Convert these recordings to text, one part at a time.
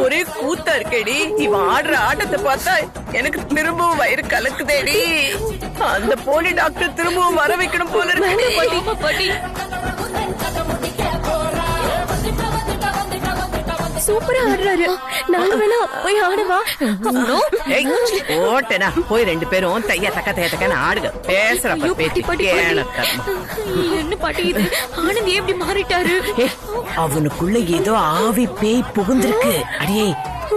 ஒரே கூத்தா இருக்கேடி. இவன் ஆடுற ஆட்டத்தை பார்த்தா எனக்கு திரும்பவும் வயிறு கலக்குதேடி. அந்த போலி டாக்டர் திரும்பவும் வர வைக்கணும் போல இருக்கு. சூப்பரா ஆடுறாரு. நான் வேணா போய் ஆடவா? ஓட்டனா போய் 2 பேரும் தையா தக்க தையா தக்கன்னு ஆடுங்க. பேசுறப்ப பேட்டி என்ன பாட்டி இது? ஆனந்த் எப்படி மாறிட்டாரு? அவனுக்குள்ள ஏதோ ஆவி பேய் புகுந்திருக்கு. அடியே,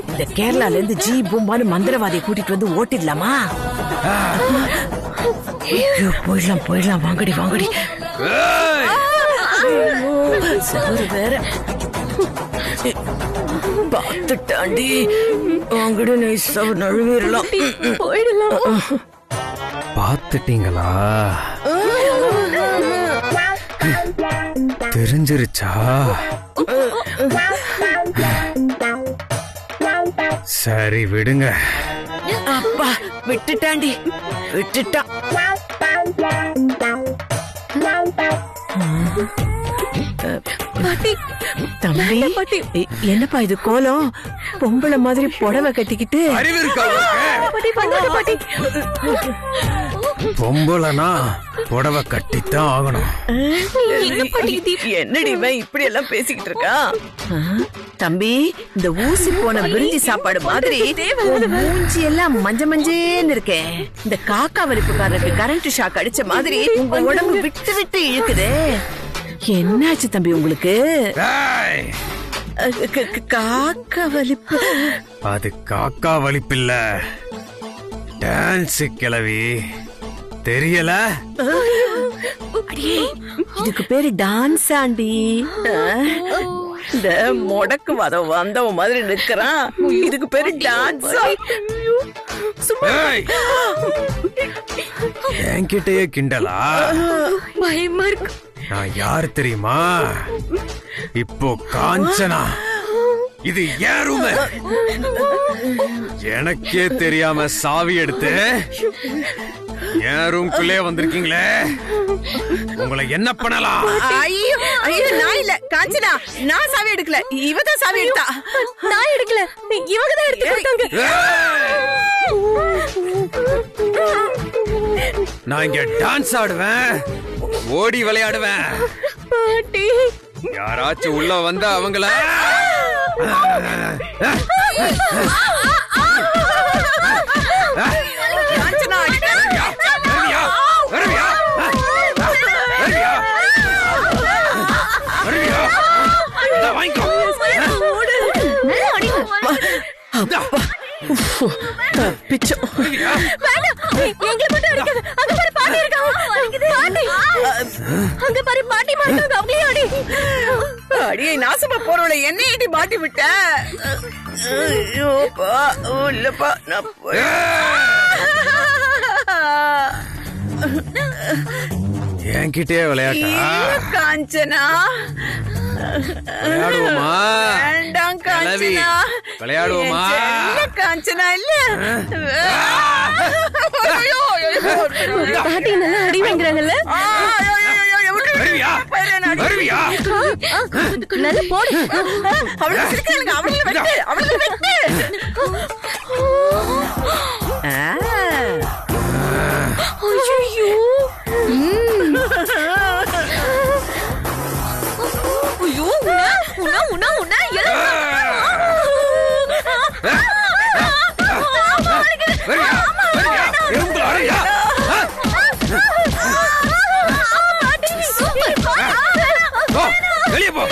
இந்த கேரளால இருந்து ஜி பூம்பான்னு மந்திரவாதியை கூட்டிட்டு வந்து ஓட்டிடலாமா? போயிடலாம் போயிடலாம். வாங்கடி வாங்கடி. சோறு வேற பாத்துட்டாண்டி. வாங்கடி, நைஸா நழுவிடலாம். போயிடலாம். பாத்துட்டீங்களா? தெரிஞ்சிருச்சா? சரி விடுங்க. அப்பா விட்டுட்டாண்டி, விட்டுட்டான். தம்பி, என்னப்பா இது கோலம்? பொம்பளை மாதிரி புடவை கட்டிக்கிட்டு. பொம்பளைனா புடவை கட்டித்தான் ஆகணும். என்னடி இப்படி எல்லாம் பேசிக்கிட்டு இருக்கா? தம்பி, இந்த ஊசி போன விருஞ்சி சாப்பாடு மாதிரி மூஞ்சி எல்லாம் மஞ்ச மஞ்சேன்னு இருக்கேன். இந்த காக்கா வலிப்புக்காரருக்கு கரண்ட் ஷாக் அடிச்ச மாதிரி உங்க உடம்பு விட்டு விட்டு இழுக்குதே. என்னாச்சு தம்பி உங்களுக்கு? காக்கா வலிப்பு? அது காக்கா வலிப்பு இல்ல, டான்ஸ் கிளவி. தெரியல? இதுக்கு பேரு டான்ஸ் ஆண்டி. இந்த முடக்கு வந்தவ மாதிரி நிக்கிறான். இதுக்கு பேரு டான்ஸ். என்கிட்டயே கிண்டலா? பயமா இருக்கு. நான் யாரு தெரியுமா? இப்போ காஞ்சனா. இது ஏன் ரூம்? எனக்கே தெரியாம சாவி எடுத்து என் ரூம்குள்ளே வந்திருக்கீங்களே. உங்களை என்ன பண்ணலாம்? ஐயோ ஐயோ, நான் இல்ல காஞ்சனா. நான் சாவி எடுக்கல, இவதான் சாவி எடுத்தா. நான் எடுக்கல, இவங்க தான் எடுத்துட்டாங்க. நான் இங்க டான்ஸ் ஆடுவேன், ஓடி விளையாடுவேன். பாட்டி, யாராச்சும் உள்ள வந்தா அவங்கள அடியே நாசமா போறவளை என்ன ஏடி மாட்டி விட்ட? இல்லப்பா, நான் என்கிட்டே விளையாட்டா? காஞ்சனா விளையாடுவோமா? வேண்டாம் காஞ்சனா. விளையாடுவோமா? காஞ்சனா இல்ல. பாட்டி நல்லா அடி வாங்குறாங்கல்ல. நல்ல போடு. அவளுக்கு சிரிக்கிறாங்க. அவளுக்கு வெட்டு, அவளுக்கு வெட்டு. வெளியே போ.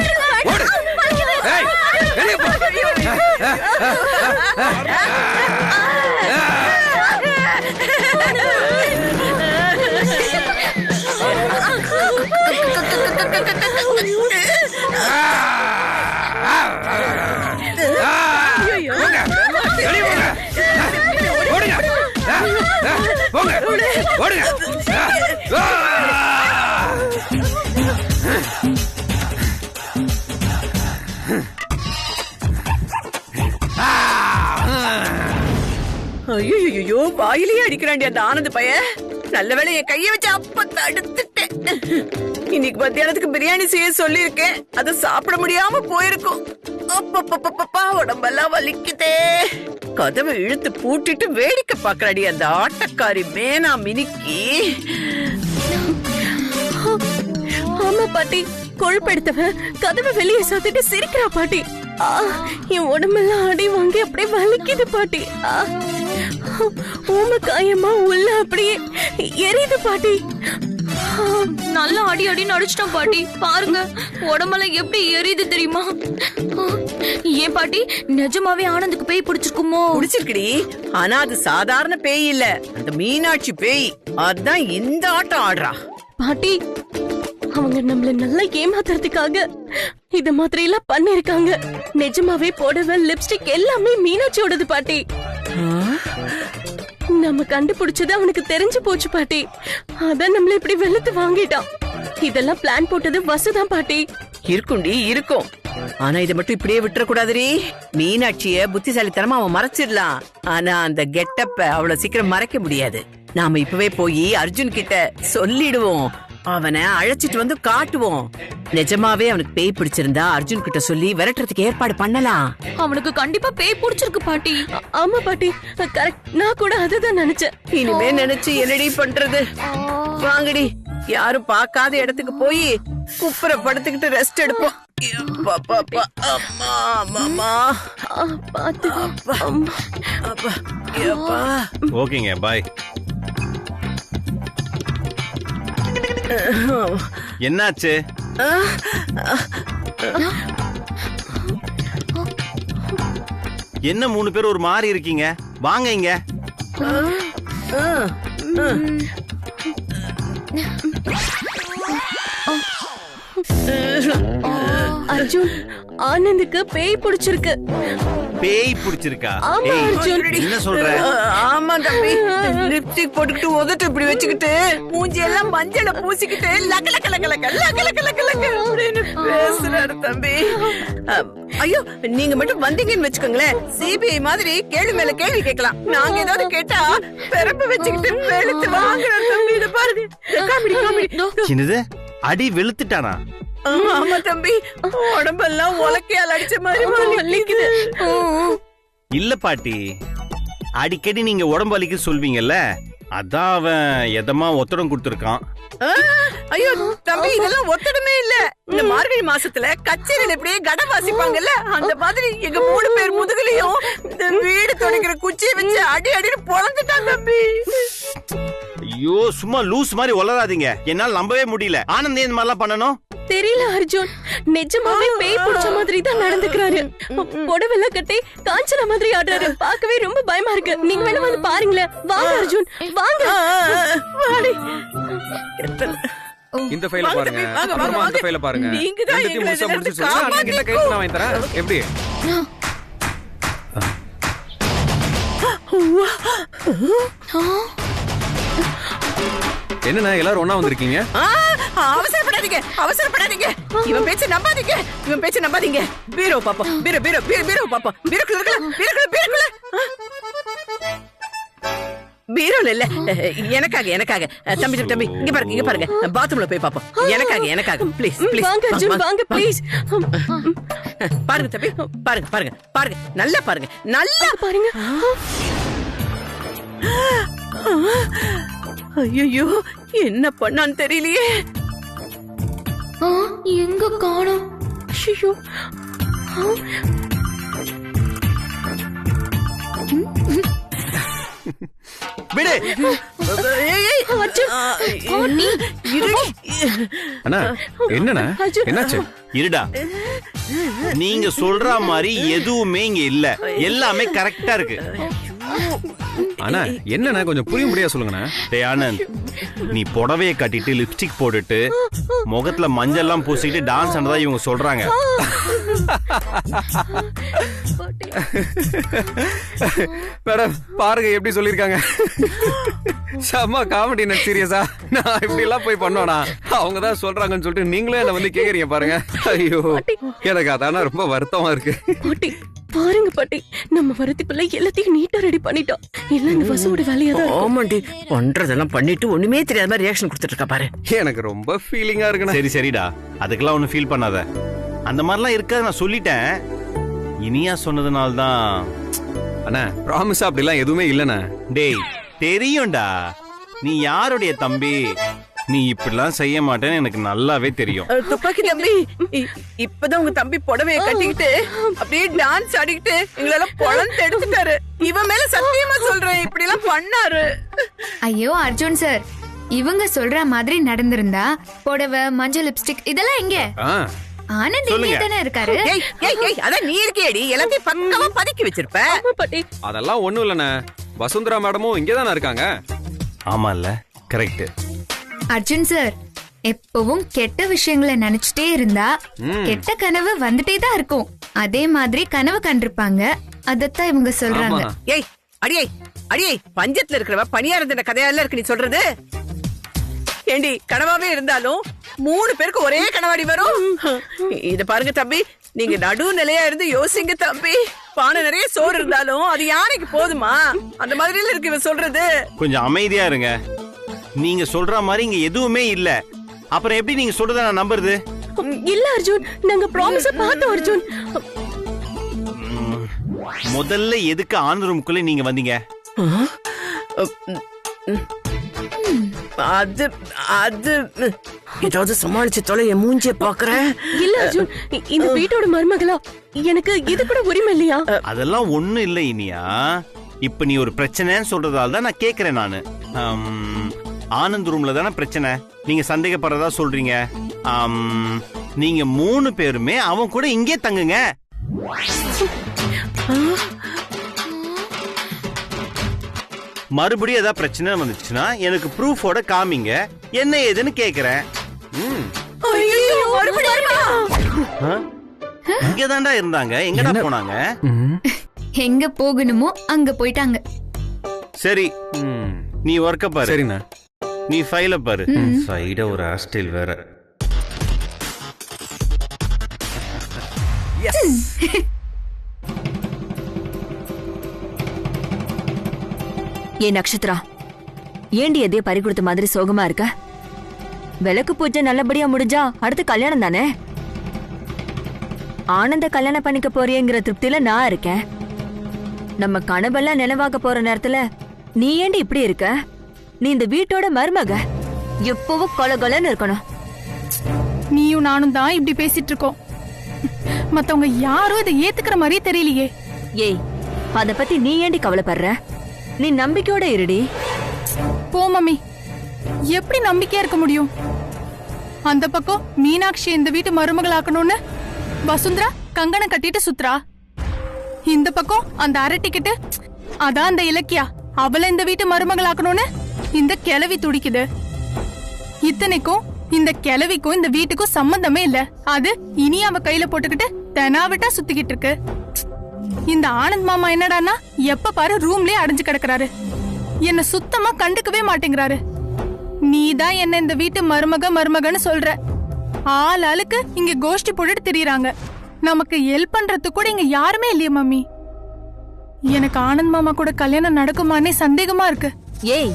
ஐயோ, வாயிலேயே அடிக்கிறாண்டி அந்த ஆனந்த் பையன். நல்ல வேளை என் கைய வச்சு அப்ப தடுத்துட்டேன். இன்னைக்கு மத்தியானத்துக்கு பிரியாணி செய்ய சொல்லி இருக்கேன். அதை சாப்பிட முடியாம போயிருக்கும். அப்பப்பப்பப்பா, உடம்பெல்லாம் வலிக்குதே. கதவை இழுத்து பூட்டிட்டு வேடிக்கை பாக்குறாடி அந்த ஆட்டக்காரி மேனா மினிக்கி. ஆமா பாட்டி, கொழுப்பெடுத்தவன் கதவை வெளியே சாத்திட்டு சிரிக்கிறா பாட்டி. என் உடம்பெல்லாம் அடி வாங்கி அப்படியே வலிக்குது பாட்டி. ஊம காயமா உள்ள அப்படியே எரியுது பாட்டி. நல்லா அடி அடின்னு அடிச்சிட்டோம் பாட்டி. பாருங்க உடம்பெல்லாம் எப்படி எரியுது தெரியுமா? ஏன் பாட்டி, நிஜமாவே ஆனந்துக்கு பேய் பிடிச்சிருக்குமோ? பிடிச்சிருக்குடி, ஆனா அது சாதாரண பேய் இல்ல, அந்த மீனாட்சி பேய். அதான் இந்த ஆட்டம் ஆடுறா. பாட்டி, அவங்க நம்மள நல்லா ஏமாத்துறதுக்காக இத மாதிரி எல்லாம் பண்ணிருக்காங்க. நிஜமாவே புடவை, லிப்ஸ்டிக் எல்லாமே மீனாட்சியோடது பாட்டி. நம்ம கண்டுபிடிச்சது அவனுக்கு தெரிஞ்சு போச்சு பாட்டி. அதான் நம்மள இப்படி வெளுத்து வாங்கிட்டான். இதெல்லாம் பிளான் போட்டது வசுதான் பாட்டி. இருக்கும்டி, இருக்கும். ஆனா இதை மட்டும் இப்படியே விட்டுற கூடாதுரி. மீனாட்சிய புத்திசாலித்தனமா அவன் மறைச்சிடலாம், ஆனா அந்த கெட்டப்ப அவ்வளவு சீக்கிரம் மறைக்க முடியாது. நாம இப்பவே போய் அர்ஜுன் கிட்ட சொல்லிடுவோம், அவனை அழைச்சிட்டு வந்து காட்டுவோம். நிஜமாவே அவனுக்கு பேய் பிடிச்சிருந்தா அர்ஜுன் கிட்ட சொல்லி விரட்டுறதுக்கு ஏற்பாடு பண்ணலாம். அவனுக்கு கண்டிப்பா பேய் பிடிச்சிருக்கு பாட்டி. ஆமா பாட்டி, கரெக்ட். நான் கூட அததான் நினைச்சேன். இனிமே நினைச்சு என்னடி பண்றது? வாங்கடி, யாரும் பார்க்காத இடத்துக்கு போய் குப்புற படுத்துக்கிட்டு ரெஸ்ட் எடுப்போம். ஓகேங்க, பாய். என்னாச்சு? என்ன 3 பேர் ஒரு மாதிரி இருக்கீங்க? வாங்க இங்க. அர்ஜுன், ஆனந்துக்கு பேய் பிடிச்சிருக்கு. பேய் பிடிச்சிருக்கா? ஆமா அர்ஜுன். என்ன சொல்ற? ஆமா தம்பி, லிப்ஸ்டிக் போட்டுக்கிட்டு உதட்டு இப்படி வச்சுக்கிட்டு மூஞ்சி எல்லாம் மஞ்சள பூசிக்கிட்டு லக லக லக லக லக லக லக லக அப்படின்னு பேசுறாரு தம்பி. ஐயோ, நீங்க மட்டும் வந்தீங்கன்னு வச்சுக்கோங்களேன், சிபிஐ மாதிரி கேள்வி மேல கேள்வி கேட்கலாம். நாங்க ஏதாவது கேட்டா பெரப்ப வச்சுக்கிட்டு வெளுத்து வாங்குறாரு தம்பி. இத பாருங்க, காமெடி காமெடி. சின்னது அடி வெளுத்துட்டானா? ஆமா தம்பி, உடம்பெல்லாம் உலக்கையால் அடிச்ச மாதிரி வலிக்குது. இல்ல பாட்டி, அடிக்கடி நீங்க உடம்பு வலிக்கு சொல்வீங்கல்ல, அதான் அவன் எதமா ஒத்தடம் கொடுத்திருக்கான். ஐயோ தம்பி, இதெல்லாம் ஒத்தடமே இல்ல. இந்த மார்கழி மாசத்துல கச்சேரியில இப்படியே கட வாசிப்பாங்கல்ல, அந்த மாதிரி எங்க 3 பேர் முதுகுலையும் இந்த வீடு துடைக்கிற குச்சியை வச்சு அடி அடின்னு பொழந்துட்டான் தம்பி. ஐயோ, சும்மா லூஸ் மாதிரி வளராதீங்க, என்னால நம்பவே முடியல. ஆனந்த் இந்த மாதிரிலாம் பண்ணணும் தெரியல அர்ஜுன், நிஜமாவே பேய் பிடிச்ச மாதிரி தான் நடந்துக்கிறாரு. புடவெல்லாம் கட்டி காஞ்சன மாதிரி ஆடுறாரு. பார்க்கவே ரொம்ப பயமா இருக்கு. நீங்க வேணா வந்து பாருங்களேன். வாங்க அர்ஜுன், வாங்க. இந்த ஃபைல பாருங்க, வாங்க, அப்புறமா வாங்க. அந்த ஃபைல பாருங்க. நீங்க தான் ரெண்டுத்தையும் எங்களை முழுசா முடிச்சு காப்பாத்திக்கோ. சொல்லுங்க, அண்ணன் கிட்ட கைட்டு நான் வாங்கி தரேன். எப்படி? என்னண்ணா எல்லாரும் ஒண்ணா வந்திருக்கீங்க? அவசரப்படாதீங்க, அவசரப்படாதீங்க. இவன் பேச்ச நம்பாதீங்க, இவன் பேச்ச நம்பாதீங்க. பீரோ பாப்பா, பீரோ பீரோ பீரோ பாப்பா, பீரோக்குள்ள இருக்கல, பீரோக்குள்ள. பீரோல இல்ல, எனக்காக எனக்காக. தம்பி தம்பி, இங்க பாருங்க, இங்க பாருங்க. பாத்ரூம்ல போய் பாப்போம். எனக்காக ப்ளீஸ் ப்ளீஸ். வாங்க அர்ஜுன், வாங்க ப்ளீஸ். பாருங்க தம்பி, பாருங்க பாருங்க பாருங்க, நல்லா பாருங்க, நல்லா பாருங்க. ஐயோ, என்ன பண்ணான்னு தெரியலையே. எங்க காணோம்? ஐயோ, விடு. அண்ணா, என்னண்ணா என்னாச்சு? இருடா, நீங்க சொல்ற மாதிரி எதுவுமே இங்க இல்ல, எல்லாமே கரெக்டா இருக்கு. அண்ணா என்னண்ணா, கொஞ்சம் புரிய முடியாது சொல்லுங்கண்ணா. டேய் ஆனந்த், நீ புடவையை கட்டிட்டு லிப்ஸ்டிக் போட்டுட்டு முகத்துல மஞ்சள் எல்லாம் பூசிட்டு டான்ஸ் ஆனதா இவங்க சொல்றாங்க. மேடம் பாருங்க எப்படி சொல்லிருக்காங்க. செம்ம காமெடி. நான் சீரியஸா நான் இப்படி எல்லாம் போய் பண்ணோனா? அவங்க தான் சொல்றாங்கன்னு சொல்லிட்டு நீங்களே என்ன வந்து கேக்குறீங்க பாருங்க. ஐயோ, எனக்கு அதான ரொம்ப வருத்தமா இருக்கு. பாட்டி பாருங்க பாட்டி, நம்ம வரதுக்குள்ள எல்லாத்தையும் நீட்டா ரெடி பண்ணிட்டோம். எல்லாம் இந்த வசுவோட வேலையா தான் இருக்கும். ஆமாண்டி, பண்றதெல்லாம் பண்ணிட்டு ஒண்ணுமே தெரியாத மாதிரி ரியாக்ஷன் கொடுத்துட்டு இருக்கா பாரு. எனக்கு ரொம்ப ஃபீலிங்கா இருக்குண்ணா. சரி சரிடா, அதுக்கெல்லாம் ஒன்னும் ஃபீல் பண்ணாத. அந்த மாதிரிலாம் இருக்காது, நான் சொல்லிட்டேன். இனியா சொன்னதுனால்தான். அண்ணா ப்ராமிஸா அப்படிலாம் எதுவுமே இல்லண்ணா. டேய் தெரியும்டா, நீ யாருடைய தம்பி, நீ இப்படிலாம் செய்ய மாட்டேன்னு எனக்கு நல்லாவே தெரியும். துப்பாக்கி தம்பி, இப்பதான் உங்க தம்பி புடவைய கட்டிக்கிட்டு அப்படியே டான்ஸ் ஆடிக்கிட்டு எங்களெல்லாம் பொழந்து எடுத்துட்டாரு. இவன் மேல சத்தியமா சொல்றேன், இப்படி எல்லாம் பண்ணாரு. ஐயோ அர்ஜுன் சார், இவங்க சொல்ற மாதிரி நடந்திருந்தா புடவை, மஞ்சள், லிப்ஸ்டிக் இதெல்லாம் எங்க? ஆனந்த் இங்கே தானே இருக்காரு. அதான் நீ இருக்கேடி, எல்லாத்தையும் பக்கமா பதுக்கி வச்சிருப்ப. அதெல்லாம் ஒண்ணும் இல்லண்ணா, வசுந்தரா மேடமும் இங்கதானே இருக்காங்க. ஆமால, கரெக்ட். அர்ஜுன் சார், எப்பவும் கெட்ட விஷயங்களை நினைச்சிட்டே இருந்தா கெட்ட கனவு வந்துட்டே தான் இருக்கும். அதே மாதிரி கனவு கண்டிருப்பாங்க, அதத்தான் இவங்க சொல்றாங்க. ஏய் அடியே அடியே, பஞ்சத்துல இருக்கிறவ பணியாரந்த கதையால இருக்கு நீ சொல்றது. ஏண்டி, கனவாவே இருந்தாலும் 3 பேருக்கு ஒரே கனவாடி வரும். இத பாருங்க தம்பி, நீங்க நடு நிலையா இருந்து யோசிங்க தம்பி. பானை நிறைய சோறு இருந்தாலும் அது யானைக்கு போதுமா? அந்த மாதிரி இருக்கு இவ சொல்றது. கொஞ்சம் அமைதியா இருங்க. நீங்க சொல்ற மாதிரி இங்க எதுவுமே இல்ல. அப்புறம் எப்படி நீங்க சொல்றத நான் நம்புறது? இல்ல அர்ஜுன், நாங்க ப்ராமிஸ பார்த்தோம் அர்ஜுன். முதல்ல எதுக்கு ஆன் ரூமுக்குள்ள நீங்க வந்தீங்க? அது அது ஏதாவது சமாளிச்சு தொலை, என் மூஞ்சிய பாக்குறேன். இல்ல அர்ஜுன், இந்த வீட்டோட மருமகளா எனக்கு இது கூட உரிமை இல்லையா? அதெல்லாம் ஒண்ணும் இல்ல இனியா. இப்ப நீ ஒரு பிரச்சனைன்னு சொல்றதால தான் நான் கேக்குறேன் நானு. ஆனந்த் ரூம்ல தானே பிரச்சனை, நீங்க சந்தேகப்படுறதா சொல்றீங்க. நீங்க 3 பேருமே அவன் கூட இங்கே தங்குங்க. மறுபடியும் ஏதாவது பிரச்சனை வந்துச்சுன்னா எனக்கு ப்ரூஃபோட காமிங்க, என்ன ஏதுன்னு கேக்குறேன். இங்கதான்டா இருந்தாங்க, எங்கடா போனாங்க? எங்க போகணுமோ அங்க போயிட்டாங்க. சரி, நீ ஒர்க்க பாரு. சரிண்ணா. நீ ஃபைல பாரு. சைட ஒரு ஹாஸ்டல் வேற. ஏ நக்ஷத்ரா, ஏண்டி எதையோ பறி கொடுத்த மாதிரி சோகமா இருக்க? விளக்கு பூஜை நல்லபடியா முடிஞ்சா அடுத்து கல்யாணம் தானே. ஆனந்த கல்யாணம் பண்ணிக்க போறியங்கிற திருப்தியில நான் இருக்கேன். நம்ம கனவெல்லாம் நினைவாக்க போற நேரத்துல நீ ஏண்டி இப்படி இருக்க? நீ இந்த வீட்டோட மருமக, எப்பவும் கொலகொலன்னு இருக்கணும். நீயும் நானும் தான் இப்படி பேசிட்டு இருக்கோம், மத்தவங்க யாரும் இதை ஏத்துக்கிற மாதிரியே தெரியலையே. ஏய், அத பத்தி நீ ஏண்டி கவலைப்படுற? நீ நம்பிக்கையோட இருடி. போ மம்மி, எப்படி நம்பிக்கையா இருக்க முடியும்? அந்த பக்கம் மீனாட்சி இந்த வீட்டு மருமகளாக்கணும்னு வசுந்தரா கங்கணம் கட்டிட்டு சுத்ரா, இந்த பக்கம் அந்த அரட்டிக்கிட்டு அதான் அந்த இலக்கியா அவளை இந்த வீட்டு மருமகளாக்கணும்னு இந்த கிழவி துடிக்குது. இத்தனைக்கும் இந்த கிழவிக்கும் இந்த வீட்டுக்கும் சம்பந்தமே இல்ல. அது இனி அவ கையில போட்டுக்கிட்டு தெனாவிட்டா சுத்திக்கிட்டு இருக்கு. இந்த ஆனந்த் மாமா என்னடான்னா எப்ப பாரு ரூம்லயே அடைஞ்சு கிடக்குறாரு, என்ன சுத்தமா கண்டுக்கவே மாட்டேங்கிறாரு. நீதான் என்ன இந்த வீட்டு மருமகன்னு சொல்ற. ஆள் ஆளுக்கு இங்க கோஷ்டி போட்டுட்டு திரியறாங்க. நமக்கு ஹெல்ப் பண்றதுக்கு கூட இங்க யாருமே இல்லையே மம்மி. எனக்கு ஆனந்த் மாமா கூட கல்யாணம் நடக்குமானே சந்தேகமா இருக்கு. ஏய்,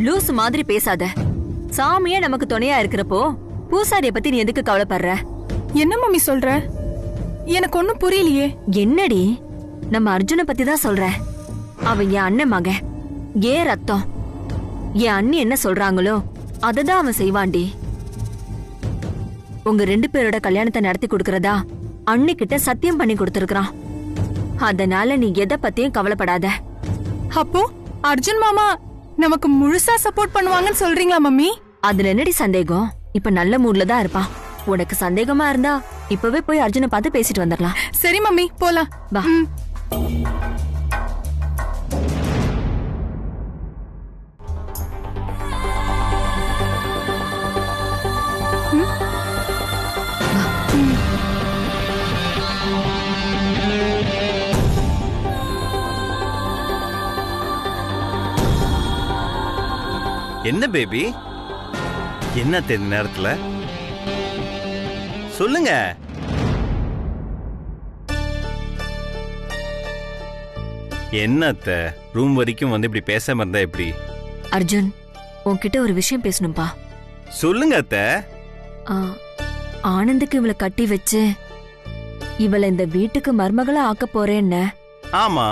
லூஸ் மாதிரி பேசாத. சாமியே நமக்கு துணையா இருக்கிறப்போ பூசாரிய பத்தி நீ எதுக்கு கவலைப்படுற? என்ன மம்மி சொல்ற? எனக்கு ஒண்ணும் புரியலையே. என்னடி, நம்ம அர்ஜுனை பத்தி தான் சொல்றேன். அவன் என் அண்ணன் மகன், ஏன் ரத்தம். என் அண்ணி என்ன சொல்றாங்களோ அததான் அவன் செய்வான்டி. உங்க 2 பேரோட கல்யாணத்தை நடத்தி கொடுக்கறதா அண்ணி கிட்ட சத்தியம் பண்ணி கொடுத்திருக்கான். அதனால நீ எதை பத்தியும் கவலைப்படாத. அப்போ அர்ஜுன் மாமா நமக்கு முழுசா சப்போர்ட் பண்ணுவாங்கன்னு சொல்றீங்களா மம்மி? அதுல என்னடி சந்தேகம்? இப்ப நல்ல மூட்ல தான் இருப்பான். உனக்கு சந்தேகமா இருந்தா இப்பவே போய் அர்ஜுனை பார்த்து பேசிட்டு வந்துடலாம். சரி மம்மி, போலாம் வா. என்ன பேபி, என்ன தெரிந்த நேரத்துல சொல்லுங்க. என்னத்த ரூம் வரைக்கும் வந்து இப்படி பேசாம இருந்தா எப்படி? அர்ஜுன், உன்கிட்ட ஒரு விஷயம் பேசணும்பா. சொல்லுங்க அத்த. ஆனந்துக்கு இவளை கட்டி வச்சு இவளை இந்த வீட்டுக்கு மருமகளா ஆக்க போறேன்னு. ஆமா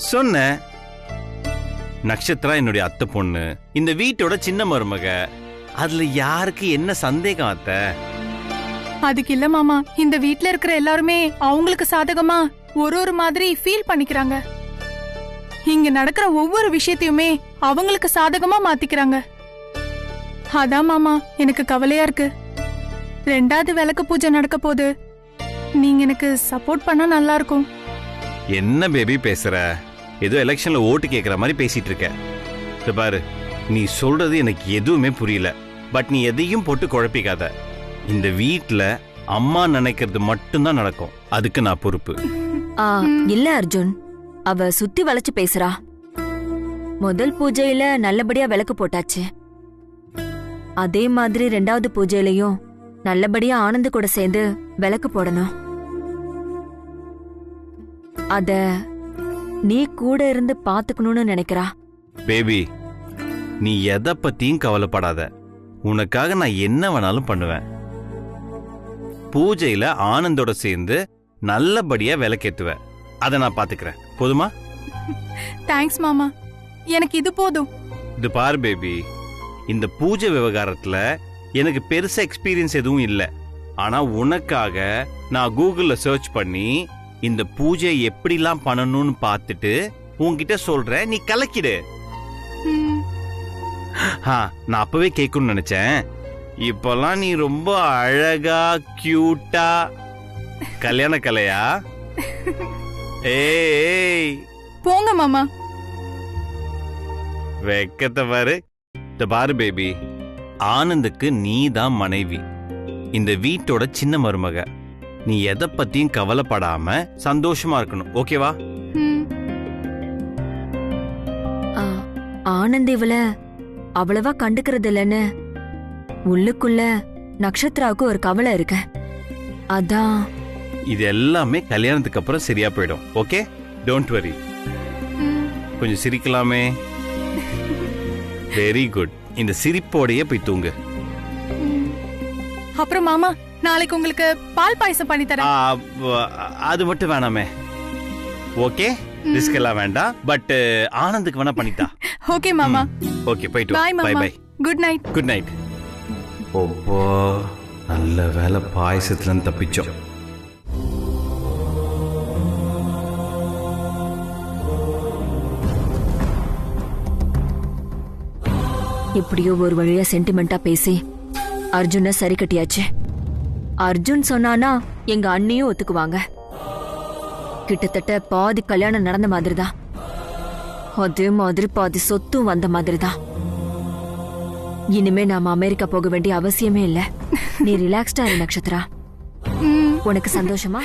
சொன்னேன். நட்சத்திரா என்னுடைய அத்தை பொண்ணு, இந்த வீட்டோட சின்ன மருமக. அதுல யாருக்கு என்ன சந்தேகம் அத்தை? அதுக்கு இல்ல மாமா, இந்த வீட்ல இருக்கிற எல்லாருமே அவங்களுக்கு சாதகமா ஒரு மாதிரி ஃபீல் பண்ணிக்கிறாங்க. இங்க நடக்கிற ஒவ்வொரு விஷயத்தையுமே அவங்களுக்கு சாதகமா மாத்திக்கிறாங்க. அதான் மாமா எனக்கு கவலையா இருக்கு. 2வது விளக்கு பூஜை நடக்க போது நீங்க எனக்கு சப்போர்ட் பண்ணா நல்லா இருக்கும். என்ன பேபி பேசுற? ஏதோ எலெக்ஷன்ல ஓட்டு கேக்குற மாதிரி பேசிட்டு இருக்க. இத பாரு, நீ சொல்றது எனக்கு எதுவுமே புரியல. பட் நீ எதையும் போட்டு குழப்பிக்காத. இந்த வீட்ல அம்மா நினைக்கிறது மட்டும்தான் நடக்கும். அதுக்கு நான் பொறுப்பு. இல்ல அர்ஜுன், அவ சுத்தி வளைச்சு பேசுறா. முதல் பூஜையில நல்லபடியா விளக்கு போட்டாச்சு. அதே மாதிரி 2வது பூஜையிலயும் நல்லபடியா ஆனந்த் கூட சேர்ந்து விளக்கு போடணும். அத நீ கூட இருந்து பாத்துக்கணும்னு நினைக்கிறா. பேபி, நீ எதை பத்தியும் கவலைப்படாத. உனக்காக நான் என்ன வேணாலும் பண்ணுவேன். பூஜையில ஆனந்தோட சேர்ந்து நல்லபடியா விளக்கேத்துவேன். அதை நான் பாத்துக்கிறேன். போதுமா? தேங்க்ஸ் மாமா, எனக்கு இது போதும். இது பாரு பேபி, இந்த பூஜை விவகாரத்துல எனக்கு பெருசா எக்ஸ்பீரியன்ஸ் எதுவும் இல்ல. ஆனா உனக்காக நான் கூகுள்ல சர்ச் பண்ணி இந்த பூஜை எப்படிலாம் பண்ணணும்னு பார்த்துட்டு உன்கிட்ட சொல்றேன். நீ கலக்கிடு. நான் அப்பவே கேட்கணும்னு நினைச்சேன். இப்பெல்லாம் நீ ரொம்ப அழகா கியூட்டா கல்யாண கலையா? ஏய் போங்க மாமா. வெக்கத்தை பாரு. இந்த பாரு பேபி, ஆனந்துக்கு நீ தான் மனைவி, இந்த வீட்டோட சின்ன மருமக. நீ எதை பத்தியும் கவலைப்படாம சந்தோஷமா இருக்கணும். ஓகேவா? ஆனந்த் இவள அவ்வளவா கண்டுக்கிறது இல்லன்னு உள்ளுக்குள்ள நட்சத்திராவுக்கு ஒரு கவலை இருக்கு. அதான் இது எல்லாமே கல்யாணத்துக்கு அப்புறம் சரியா போயிடும். Okay, don't worry. கொஞ்சம் சிரிக்கலாமே. Very good. இந்த சிரிப்போடையே போய் தூங்கு. அப்புறம் மாமா, நாளைக்கு உங்களுக்கு பால் பாயசம் பண்ணி தரேன். அது மட்டும் வேணாமே. ஓகே, ரிஸ்க் எல்லாம் வேண்டாம். பட் ஆனந்துக்கு வேணா பண்ணிட்டா. ஓகே மாமா. ஓகே, போயிட்டு பை பை மாமா. Bye. Good night. Good night. ஓப்போ, நல்ல வேலை பாயசத்துல தப்பிச்சோம். எப்படியோ ஒரு வழியா சென்டிமெண்டா பேசி அர்ஜுன சரி கட்டியாச்சு. அர்ஜுன் சொன்னானா எங்க அண்ணியும் ஒத்துக்குவாங்க. கிட்டத்தட்ட பாதி கல்யாணம் நடந்த மாதிரிதான். அதே மாதிரி பாதி சொத்தும் வந்த மாதிரிதான். இனிமே நாம அமெரிக்கா போக வேண்டிய அவசியமே இல்ல. நீ ரிலாக்ஸ்டா இரு நட்சத்திரா. உனக்கு சந்தோஷமா?